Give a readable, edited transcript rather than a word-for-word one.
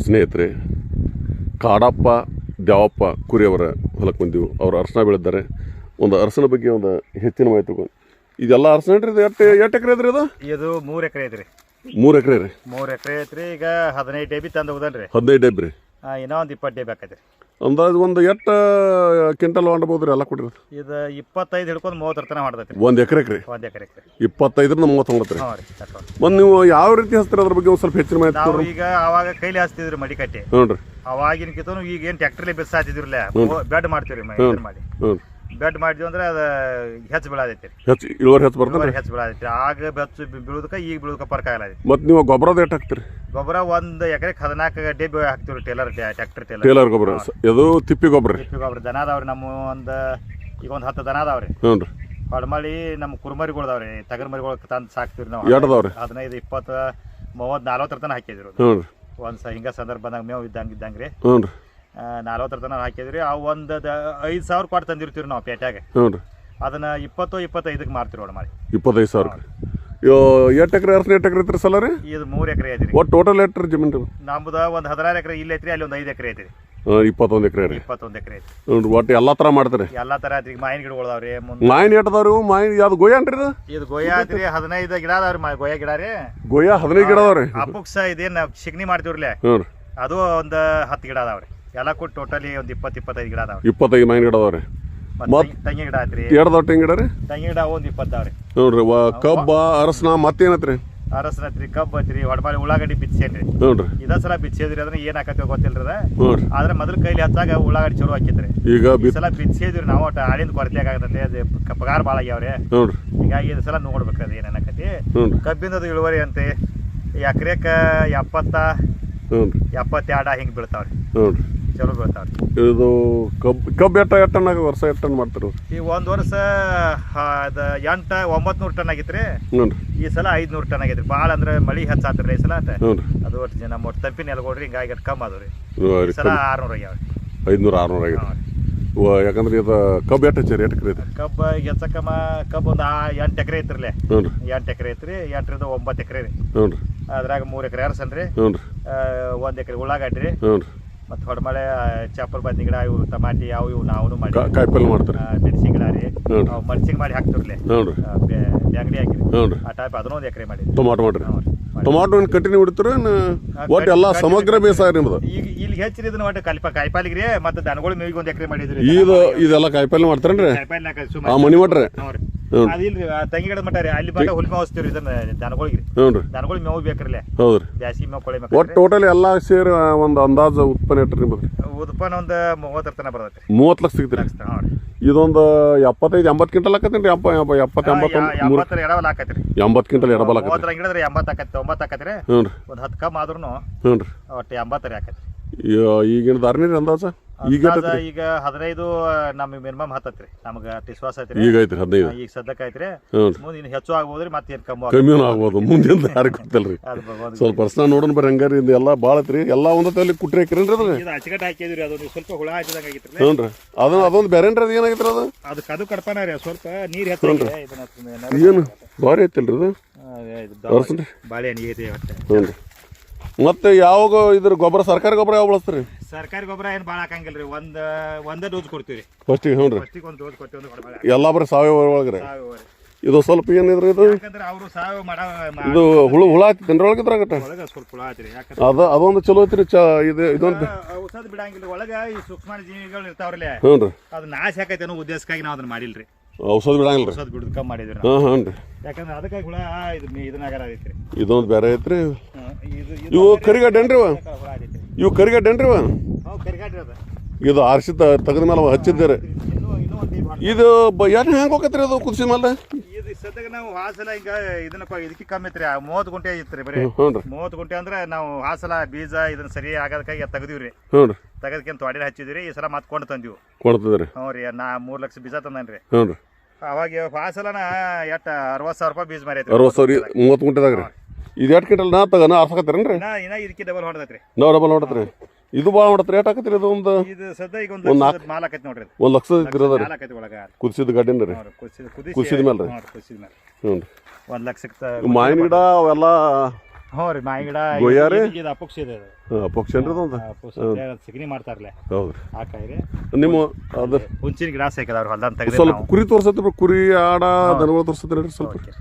ಸ್ನೇಹಿತರೆ, ಕಾಡಪ್ಪ ದ್ಯಾವಪ್ಪ ಕುರಿಯವರ ಹೊಲಕ್ಕೆ ಬಂದೀವಿ. ಅವರು ಅರಸಿನ ಬೆಳೆದಿದ್ದಾರೆ. ಒಂದು ಅರಸಿನ ಬಗ್ಗೆ ಒಂದು ಹೆಚ್ಚಿನ ಮಾಹಿತಿ ತಗೊಂಡು ಇದೆಲ್ಲ ಅರಸಿನ ರೀ. ಎಷ್ಟು ಎಕರೆ ಐತ್ರಿ ಇದು? ಇದು 3 ಎಕರೆ ಐತ್ರಿ. 3 ಎಕರೆ ರೀ. 3 ಎಕರೆ ಐತ್ರಿ. ಈಗ 15 ಡೇಬಿ ತಂದು ಹೋದನ್ರಿ. 15 ಡೇಬಿ ರೀ. ಇನ್ನೂ ಒಂದು 20 ಡೇಬಿ ಆಕೈತ್ರಿ. ಅಂದಾಜು ಒಂದು ಎಷ್ಟು ಕ್ವಿಂಟಲ್ ಮಾಡಬಹುದು ರೀ ಎಲ್ಲ ಕೊಟ್ಟಿರಿ? ಇದು 25 ಹಿಡ್ಕೊಂಡು 30 ತನಕ ಮಾಡ್ತೈತ್ರಿ. 1 ಎಕರೆಗೆ ರೀ? 1 ಎಕರೆಗೆ 25ರಿಂದ 30 ಹೊಂಗತ್ರಿ. ಹ್ಞೂ ರೀ. ಮತ್ತು ನೀವು ಯಾವ ರೀತಿ ಹಚ್ತೀರಿ ಅದ್ರ ಬಗ್ಗೆ ಒಂದು ಸ್ವಲ್ಪ ಹೆಚ್ಚಿನ ಮಾಹಿತಿ? ನಾವು ಈಗ ಅವಾಗ ಕೈಲಿ ಹಚ್ತಿದ್ರಿ ಮಡಿ ಕಟ್ಟಿ. ಹ್ಞೂ ರೀ. ಅವಾಗಿನ ಕಿತ್ತನು ಈಗ ಏನು ಟ್ಯಾಕ್ಟ್ರಲ್ಲಿ ಬೆಸ್ ಹಾತಿದ್ರಲ್ಲ, ಬೆಡ್ ಮಾಡ್ತೀವಿ ರೀ. ಮಾಡಿ ಬೆಡ್ ಮಾಡಿದ್ವಿ ಅಂದ್ರೆ ಅದು ಹೆಚ್ಚು ಬೆಳೆದೈತಿ. ಇಳುವರಿ ಹೆಚ್ಚು ಬರ್ತದೆ. ಹೆಚ್ಚು ಬೆಳೆದೈತಿ. ಆಗ ಬೆಚ್ಚು ಬೀಳೋದಕ್ಕೆ ಈಗ ಬೀಳೋದಕ್ಕೆ ಫರ್ಕ್ ಆಗಲೈತಿ. ಮತ್ತು ನೀವು ಗೊಬ್ಬರದ ಎಷ್ಟು ಹಾಕ್ತೀರಿ? ಗೊಬ್ಬರ 1 ಎಕರೆಗೆ 14 ಡೇಬಿ ಹಾಕ್ತಿವ್ರಿ. ಟೇಲರ್ ಗೊಬ್ಬರ. ಅದು ತಿಪ್ಪಿ ಗೊಬ್ಬರ. ತಿಪ್ಪಿ ಗೊಬ್ಬರ. ದನ ಅದಾವ್ರಿ ನಮ್ಮ ಈಗ ಒಂದು 10 ದನ ಅದಾವ್ರಿ. ಹ್ಞೂ ರೀ. ಹೊಡಮಳಿ ನಮ್ಮ ಕುರುಮರಿಗಳು ಅದಾವ್ರಿ. ಟಗರ್ ಮರಿಗಳು ತಂದು ಸಾಕ್ತಿವ್ರಿ ನಾವು. 15, 20, 30, 40 ತನಕ ಹಾಕಿದ್ರು. ಹ್ಞೂ ರೀ. ಒಂದು ಹಿಂಗ ಸಂದರ್ಭ ಬಂದಾಗ ಮೇವು ಇದ್ದಂಗೆ ರೀ. ಹ್ಞೂ ರೀ. 40 ತನಕ ಹಾಕಿದ್ರಿ. ಅವು ಒಂದು 5,000 ಕೊಟ್ಟು ತಂದಿರ್ತೀವಿ ನಾವು ಪೇಟ್ಯಾಗ. ಹ್ಞೂ ರೀ. ಅದನ್ನ 20-25ಕ್ಕೆ ಮಾರ್ತೀವಿ ಹೊಡಮಳಿ. 25,000. ಎಷ್ಟು ಎಕರೆ ಅರಸಿನ ಎಷ್ಟು ಎಕರೆ ಐತ್ರಿ ಸಲ ರೀ? ಇದು 3 ಎಕರೆ ಐತ್ರಿ. ಒಟ್ಟು ಟೋಟಲ್ ಎಷ್ಟು ರೀ ಜಮೀನು? ನಮ್ದು ಒಂದು 16 ಎಕರೆ ಇಲ್ಲಿ ಐತ್ರಿ. ಅಲ್ಲಿ ಒಂದು 5 ಎಕರೆ ಐತ್ರಿ. 21 ಎಕರೆ ರೀ. 21 ಎಕರೆ ಐತಿ. ಹ್ಞೂ. ಒಟ್ಟು ಎಲ್ಲ ಥರ ಮಾಡ್ತಾರೆ? ಎಲ್ಲ ಥರ ಐತ್ರಿ. ಮಾವಿನ ಗಿಡಗಳದಾವ್ರಿ. ಮಾವಿನ ಎಷ್ಟು ಅದಾವ್ರಿ? ಮಾವಿನ ಯಾವ್ದು ಗೋಯ ಅನ್ರಿ ಇದು? ಇದು ಗೋಯ ಐತ್ರಿ. 15 ಗಿಡ ಅದಾವ್ರಿ. ಗೋಯ ಗಿಡ ರೀ. ಗೋಯ 15 ಗಿಡ ಅದಾವ್ರಿ. ಅಪುಕ್ಸ ಇದೇನು ಶಿಗ್ನಿ ಮಾಡ್ತೀವ್ರಲ್ಲ, ಹ್ಞೂ ರೀ, ಅದು ಒಂದು 10 ಗಿಡ ಅದಾವ್ರಿ. ಎಲ್ಲ ಕೊಟ್ಟು ಟೋಟಲಿ ಒಂದು 20-25 ಗಿಡ ಅದಾವ್ರಿ. 25 ಮಾವಿನ ಗಿಡ ಅದಾವ್ರಿ. ತೆಂಗಿನ ಗಿಡ ಐತ್ರಿ. ಎರಡು ತೆಂಗಿನ ಗಿಡ ರೀ? ತೆಂಗಿನ ಗಿಡ ಒಂದು 20 ಅದಾವ್ರಿ. ನೋಡ್ರಿ. ಕಬ್ಬ, ಅರಸನ, ಮತ್ತೇನತ್ರಿ? ಅರಸನ ಐತ್ರಿ, ಕಬ್ಬು ಐತ್ರಿ, ಹೊಡಮಾಳಿ ಉಳ್ಳಾಗಡ್ಡಿ ಬಿಚ್ಚೇನ್ರಿ. ನೋಡ್ರಿ. ಇದ ಸಲ ಬಿಚ್ಚೇದ್ರಿ. ಅದನ್ನ ಏನ್ ಹಾಕತ್ತೆ ಗೊತ್ತಿಲ್ರಿ. ನೋಡ್ರಿ. ಆದ್ರೆ ಮೊದಲು ಕೈಲಿ ಹಚ್ಚಾಗ ಉಳ್ಳಾಗಡ್ಡಿ ಚಲೋ ಹಾಕಿದ್ರಿ. ಈಗ ಈ ಸಲ ಬಿಚ್ಚೇದ್ರಿ ನಾವು. ಒಟ್ಟು ಆಳಿಂದ ಕೊರತೆ ಆಗತ್ತೆ. ಅದು ಪಗಾರ ಭಾಳ ಆಗ್ಯಾವ್ರಿ. ನೋಡ್ರಿ. ಹೀಗಾಗಿ ಈ ಸಲ ನೋಡ್ಬೇಕ್ರಿ ಅದು ಏನೇನಕತಿ. ಕಬ್ಬಿಂದದು ಇಳುವರಿ ಅಂತೆ ಎಕರೆಕ 70, 72 ಹಿಂಗೆ ಬೀಳ್ತಾವ್ರಿ. ನೋಡ್ರಿ. ಚಲೋ ಬೀಳ್ತಾವ್ರಿ. ಇದು ಕಬ್ಬು ಎಟ್ಟನಾಗ ವರ್ಷ ಎಷ್ಟು ಟನ್ ಮಾಡ್ತಾರ? ಈ ಒಂದು ವರ್ಷ 900 ಟನ್ ಆಗಿತ್ರಿ. ಈ ಸಲ 500 ಟನ್ ಆಗೈತ್ರಿ. ಭಾಳ ಅಂದ್ರೆ ಮಳಿ ಹೆಚ್ಚಾತ್ರಿ ಈ ಸಲ. ಅದು ಒಟ್ಟು ನಮ್ಮ ಒಟ್ಟು ತಂಪಿ ನೆಲಗೋಡ್ರಿ. ಹಿಂಗಾಗಿ ಕಮ್ಮಿ ಅದಾವ್ರಿ. ಈ ಸಲ 600 ಆಗ್ಯಾವ್ರಿ. 500-600 ಆಗೈತಿ. ಯಾಕಂದ್ರೆ ಇದು ಕಬ್ಬು ಎಷ್ಟು ಹಚ್ಚಿರಿ? 8 ಎಕರೆ ಐತಿ. ಕಬ್ಬ ಹೆಚ್ಚಕಮ್ಮ ಕಬ್ಬು ಒಂದು 8 ಎಕರೆ ಐತ್ರಿಲೆ. 8 ಎಕರೆ ಐತ್ರಿ. 8ರಿಂದ 9 ಎಕರೆ ರೀ. ಅದ್ರಾಗ 3 ಎಕರೆ ಅರಸನ್ರಿ. 1 ಎಕರೆ ಉಳ್ಳಾಗಡ್ಡಿ. ಮತ್ತು ಹೊಡಮಳೆ ಚಾಪರ್ ಬದ್ನಿ ಗಿಡ, ಇವು ಟಮಾಟಿ, ಇವು ನಾವು ಮಾಡಿ ಕಾಯಿಪಲ್ಲೆ ಮಾಡ್ತಾರೆ. ಮೆಣಸಿನ ಗಿಡ ರೀ. ಮರ್ಚಿಂಗ್ ಮಾಡಿ ಹಾಕ್ತಿರ್ಲಿ. ಬ್ಯಾಂಗಡಿ ಹಾಕಿರಿ. ಆ ಟೈಪ್ ಅದನ್ನೊಂದು 1 ಎಕರೆ ಮಾಡಿ. ಟೊಮಾಟೊ ಮಾಡ್ರಿ. ಟೊಮಾಟೊ ಕಂಟಿನ್ಯೂ ಬಿಡ್ತೀರ? ಒಟ್ಟು ಎಲ್ಲ ಸಮಗ್ರ ಬೇಸಾಯ ನಿಮ್ದು? ಈಗ ಇಲ್ಲಿ ಹೆಚ್ಚಿರಿ. ಇದನ್ನ ಒಟ್ಟು ಕಾಯಿಪಲ್ಲೆ ರೀ. ಮತ್ತು ದನಗಳು ಮೇವಿಗೆ 1 ಎಕರೆ ಮಾಡಿದ್ರಿ. ಇದೆಲ್ಲ ಕಾಯಿಪಲ್ಲೆ ಮಾಡ್ತಾರೇನ್ರಿ? ಮನಿ ಮಟ್ರಿ? ಅದಿಲ್ರಿ. ತಂಗಿ ಗಿಡದ ಮಟ್ಟ ರೀ. ಅಲ್ಲಿ ಮಟ್ಟ ಹುಲ್ ಮೇವ್ ಹಚ್ತೀವ್ರಿ. ಇದನ್ನ ದನಗಳಿಗೆ. ದನಗಳು ಮೇವು ಬೇಕ್ರಲ್ಲ. ಹೌದ್ರಿ. ಜಾಸ್ತಿ ಮೇವು ಕೊಳೆ. ಒಟ್ಟು ಟೋಟಲ್ ಎಲ್ಲ ಸೇರಿ ಒಂದು ಅಂದಾಜು ಉತ್ಪನ್ನ ಎಷ್ಟು ನಿಮ್ದು? ಉತ್ಪನ್ನ ಒಂದು 30 ತನಕ ಬರ್ತೈತಿ. 30 ಲಕ್ಷ ಸಿಗ್ತೀರಿ? ಇದೊಂದು 75-80 ಕ್ವಿಂಟಲ್ ಆಕತ್ತೇನ್ರಿ? 70 ಎಡಬಲ ಆಕತ್ರಿ. 80 ಕ್ವಿಂಟಲ್ ಎಡಬಲ ಆಕತ್ರಿ. 30 ಗಿಡದ್ರಿ 80 ಆಕತ್ತಿ, 90 ಆಕತ್ರಿ. ಒಂದು 10 ಕಮ್ಮಿ ಆದ್ರೂ ಒಟ್ಟು 80 ಆಕತ್ರಿ. ಈಗಿನ ದಾರ್ನಿ ಅಂದಾಜ ಈಗ 15 ನಮಗೆ ಮಿನಿಮಮ್ ಹತ್ತತ್ರಿ. ನಮ್ಗೆ ವಿಶ್ವಾಸ ಐತ್ರಿ. ಈಗ ಐತ್ರಿ 15. ಈಗ ಸದ್ಯಕ್ಕೆ ಐತ್ರಿ. ಮುಂದೆ ಇನ್ನು ಹೆಚ್ಚು ಆಗ್ಬೋದ್ರಿ. ಮತ್ತೆ ಏನು ಕಮ್ಮಿನೂ ಆಗ್ಬೋದು. ಮುಂದಿನ ಯಾರಿಗೆ ಗೊತ್ತಲ್ರಿ. ಸ್ವಲ್ಪ ಪರ್ಸನಲ್ ನೋಡೋಣ ಬರ್ರಿ. ಹಂಗಾರಿ ಎಲ್ಲ ಭಾಳ ಐತ್ರಿ. ಎಲ್ಲ ಒಂದಲ್ಲಿ ಕುಟ್ರಿ ಹಾಕಿರೇನ್ರಿ? ಅದ್ರ ಅಚ್ಚಗಟ್ಟ ಹಾಕಿದ್ರಿ. ಅದು ಸ್ವಲ್ಪ ಹುಳ ಹಾಕಿದಂಗೆ ಆಗಿತ್ರಿ. ಹ್ಞೂ ರೀ. ಅದೊಂದು ಬೇರೆನ್ರಿ? ಅದು ಏನಾಗಿತ್ರಿ? ಅದು ಕಡ್ಪಾನ ರೀ. ಸ್ವಲ್ಪ ನೀರು ಹೆಚ್ಚು ಏನು ಭಾರಿ ಐತಿಲ್ರಿ ಅದು? ಬಾಳೆ ಹಣ್ಣಿ ಐತಿ. ಹ್ಞೂ ರೀ. ಮತ್ತೆ ಯಾವಾಗ ಇದ್ರ ಗೊಬ್ಬರ, ಸರ್ಕಾರಿ ಗೊಬ್ಬರ ಯಾವ ಬಳಸ್ತೀರಿ? ಸರ್ಕಾರಿ ಗೊಬ್ಬರ ಏನು ಭಾಳ ಹಾಕಂಗಿಲ್ರಿ. ಒಂದೇ ಡೋಸ್ ಕೊಡ್ತೀವಿ ಫಸ್ಟಿಗೆ. ಹ್ಞೂ ರೀ. ಫಸ್ಟಿಗೆ ಒಂದು ಡೋಸ್ ಕೊಡ್ತೀವಿ. ಎಲ್ಲ ಬರೀ ಸಾವಯವ ಒಳಗ್ರಿ. ಇದು ಸ್ವಲ್ಪ ಏನಿದ್ರಿ ಇದು? ಯಾಕಂದ್ರೆ ಅವರು ಸಾವಯವ ಇದು ಹುಳ ಹತ್ತಿದ್ದೇನ್ರಿ ಒಳಗಿದ್ರಾಗಟ್ಟ? ಒಳಗೆ ಸ್ವಲ್ಪ ಹುಳ ಐತ್ರಿ. ಅದೊಂದು ಚಲೋ ಐತ್ರಿ. ಇದೊಂದು ಔಷಧ ಬಿಡಂಗಿಲ್ಲ. ಒಳಗ ಈ ಸೂಕ್ಷ್ಮ ಜೀವಿಗಳು ಇರ್ತಾವ್ರಲ್ಲ, ಹ್ಞೂ ರೀ, ಅದು ನಾಶ ಆಕೈತೆ ಅನ್ನೋ ಉದ್ದೇಶಕ್ಕಾಗಿ ನಾವು ಅದನ್ನ ಮಾಡಿಲ್ರಿ. ಔಷಧ ಬಿಡಂಗಿಲ್ಲ. ಔಷಧ ಬಿಡುದು ಕಮ್ಮಿ ಮಾಡಿದ್ರಿ. ಹ್ಞೂ ರೀ. ಯಾಕಂದ್ರೆ ಅದಕ್ಕಾಗಿ ಹುಳ ಇದನ್ನಾಗಾರ ಐತ್ರಿ. ಇದೊಂದು ಬೇರೆ ಐತ್ರಿ. ಇವು ಕರಿಗಡ್ಡೇನ್ರಿ? ಇವು ಕರಿಗಡ್ಡೇನ್ರಿ? ಕರಿಗಡ್ಡಿ ಅದ. ಇದು ಆರಿಸಿ ತೆಗೆದ ಮೇಲೆ ಹಚ್ಚಿದ್ದೀರಿ. ಇದು ಏನು ಹೆಂಗೆ ಹೋಗತ್ರಿ ಅದು ಕುದಿಸಿ ಮೇಲೆ? ಇದು ಸದ್ಯಕ್ಕೆ ನಾವು ಹಾಸಲ ಹಿಂಗ ಇದಕ್ಕೆ ಕಮ್ಮಿ ಐತ್ರಿ. 30 ಗುಂಟೆ ಐತ್ರಿ ಬರೀ. 30 ಗುಂಟೆ ಅಂದ್ರೆ ನಾವು ಹಾಸಲ ಬೀಜ ಇದನ್ನ ಸರಿ ಆಗೋದಕ್ಕಾಗಿ ತೆಗ್ದಿವ್ರಿ. ಹ್ಞೂ ರೀ. ತೆಗೆದಕ್ಕಿಂತ ತೊಡೆ ಹಚ್ಚಿದ್ರಿ. ಈ ಸಲ ಮತ್ತೆ ಕೊಂಡು ತಂದಿವು. ಕೊಡ್ತದ್ರಿ? ಹ್ಞೂ ರೀ. 3 ಲಕ್ಷ ಬೀಜ ತಂದನ್ರಿ. ಹ್ಞೂ ರೀ. ಅವಾಗ ಹಾಸಲನ 60,000 ರೂಪಾಯಿ ಬೀಜ ಮಾರಿ. 60,000 30 ಗುಂಟೆದಾಗ ರೀ. ಇದು 2 ಕ್ವಿಂಟಲ್ ಆರ್ಸಕತ್ತೀರೇನ್ರಿ? ಇನ್ನ ಇದಕ್ಕೆ ಡಬಲ್ ಹೊಡೆದೈತ್ರಿ. ನಾವು ಡಬಲ್ ಹೊಡತ್ರಿ. ಇದು ಭಾಳ ಹೊಡತ್ರಿ. ರೇಟ್ ಹಾಕತ್ರಿ ಇದು? ಒಂದು ಸದ್ಯ ಈಗ 1 ಲಕ್ಷ ಮಾಲ್ ಆಕೈತಿ ನೋಡ್ರಿ. 1 ಲಕ್ಷ ಇದ್ರದ ಒಳಗ ಕುದಿಸಿದ ಗಡ್ಡಿನ ರೀ? ಕುದಿಸಿದ ಮೇಲೆ ರೀ? ಹ್ಞೂ ರೀ. 1 ಲಕ್ಷಕ್ಕೆ ಮಾವಿನ ಗಿಡ ಅವೆಲ್ಲ ಹ್ಞೂ ರೀ ಮಾಯಿ ಗಿಡ ಗೊಯ್ಯಾರಿ? ಇದು ಅಪಕ್ಷ ಇದೆ ಅದು. ಪಕ್ಷ ಏನ್ರಿ ಅದೊಂದು ಅಪಕ್ಷ ಸಿಗಣಿ ಮಾಡ್ತಾರಲ್ಲ ಹೌದ್ರಿ ಆ ಕಾಯಿಲೆ ನಿಮ್ಮ ಅದು ಹುಂಚಿನ ಗಿಡ ಸಾಕಿದವ್ರು ಹೊಲ್ದಾನ ತೆಗೆದು ಸ್ವಲ್ಪ ಕುರಿ ತೋರ್ಸತ್ರಿ ಕುರಿ ಆಡ ದನಗಳು ತೋರ್ಸತ್ರಿ ಸ್ವಲ್ಪ ಓಕೆ